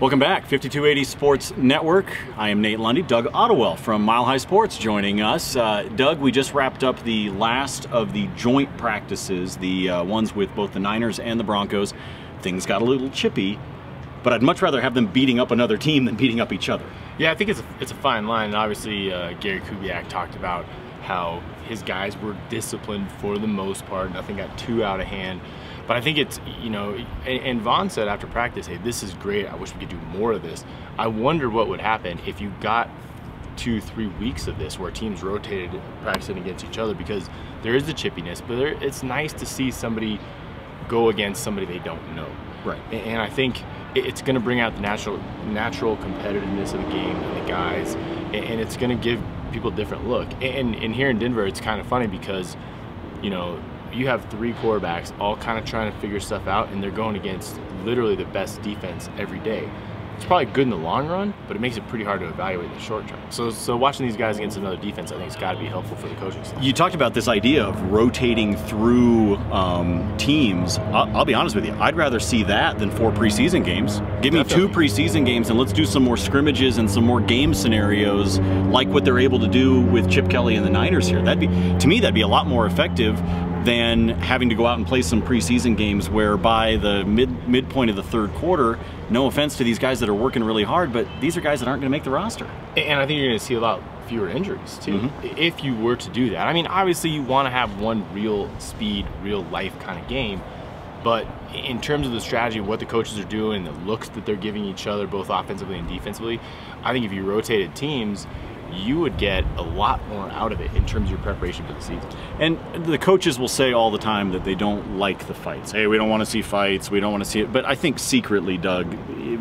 Welcome back, 5280 Sports Network. I am Nate Lundy. Doug Ottewill from Mile High Sports joining us. Doug, we just wrapped up the last of the joint practices, the ones with both the Niners and the Broncos. Things got a little chippy, but I'd much rather have them beating up another team than beating up each other. Yeah, I think it's a fine line. And obviously, Gary Kubiak talked about how his guys were disciplined for the most part. Nothing got too out of hand. But I think it's, you know, and Vaughn said after practice, hey, this is great. I wish we could do more of this. I wonder what would happen if you got 2-3 weeks of this where teams rotated practicing against each other, because there is the chippiness, but it's nice to see somebody go against somebody they don't know. Right. And I think it's going to bring out the natural competitiveness of the game and the guys, and it's going to give people a different look. And here in Denver, it's kind of funny because, you know, you have 3 quarterbacks all kind of trying to figure stuff out, and they're going against literally the best defense every day. It's probably good in the long run, but it makes it pretty hard to evaluate in the short term. So watching these guys against another defense, I think it's got to be helpful for the coaching staff. You talked about this idea of rotating through teams. I'll be honest with you, I'd rather see that than 4 preseason games. Give me 2 preseason games and let's do some more scrimmages and some more game scenarios like what they're able to do with Chip Kelly and the Niners here. To me, that'd be a lot more effective than having to go out and play some preseason games where by the midpoint of the third quarter, no offense to these guys that are working really hard, but these are guys that aren't going to make the roster. And I think you're going to see a lot fewer injuries too, if you were to do that. I mean, obviously you want to have one real speed, real life kind of game, but in terms of the strategy of what the coaches are doing, the looks that they're giving each other, both offensively and defensively, I think if you rotated teams, you would get a lot more out of it in terms of your preparation for the season. And the coaches will say all the time that they don't like the fights. Hey, we don't want to see fights, we don't want to see it. But I think secretly, Doug,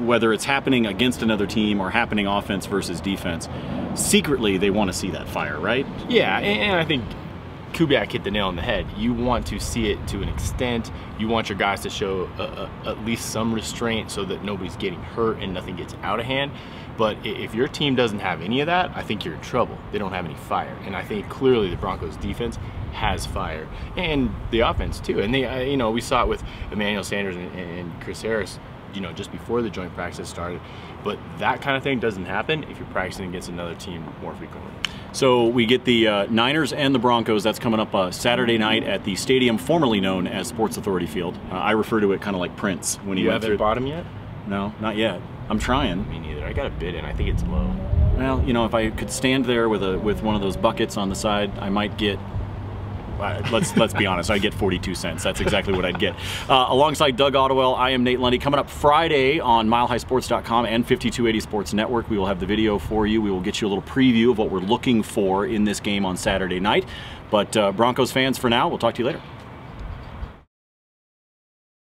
whether it's happening against another team or happening offense versus defense, secretly they want to see that fire, right? Yeah, and I think Kubiak hit the nail on the head. You want to see it to an extent. You want your guys to show at least some restraint so that nobody's getting hurt and nothing gets out of hand. But if your team doesn't have any of that, I think you're in trouble. They don't have any fire. And I think clearly the Broncos defense has fire, and the offense too. And they, you know, we saw it with Emmanuel Sanders and Chris Harris, you know, just before the joint practice started. But that kind of thing doesn't happen if you're practicing against another team more frequently. So we get the Niners and the Broncos. That's coming up Saturday night at the stadium formerly known as Sports Authority Field. I refer to it kind of like Prince when he You went haven't through. bought him yet? No, not yet. I'm trying. Me neither. I got a bid in. I think it's low. Well, you know, if I could stand there with one of those buckets on the side, I might get. Let's be honest, I'd get 42 cents. That's exactly what I'd get. Alongside Doug Ottewill, I am Nate Lundy. Coming up Friday on milehighsports.com and 5280 Sports Network, we will have the video for you. We will get you a little preview of what we're looking for in this game on Saturday night. But Broncos fans, for now, we'll talk to you later.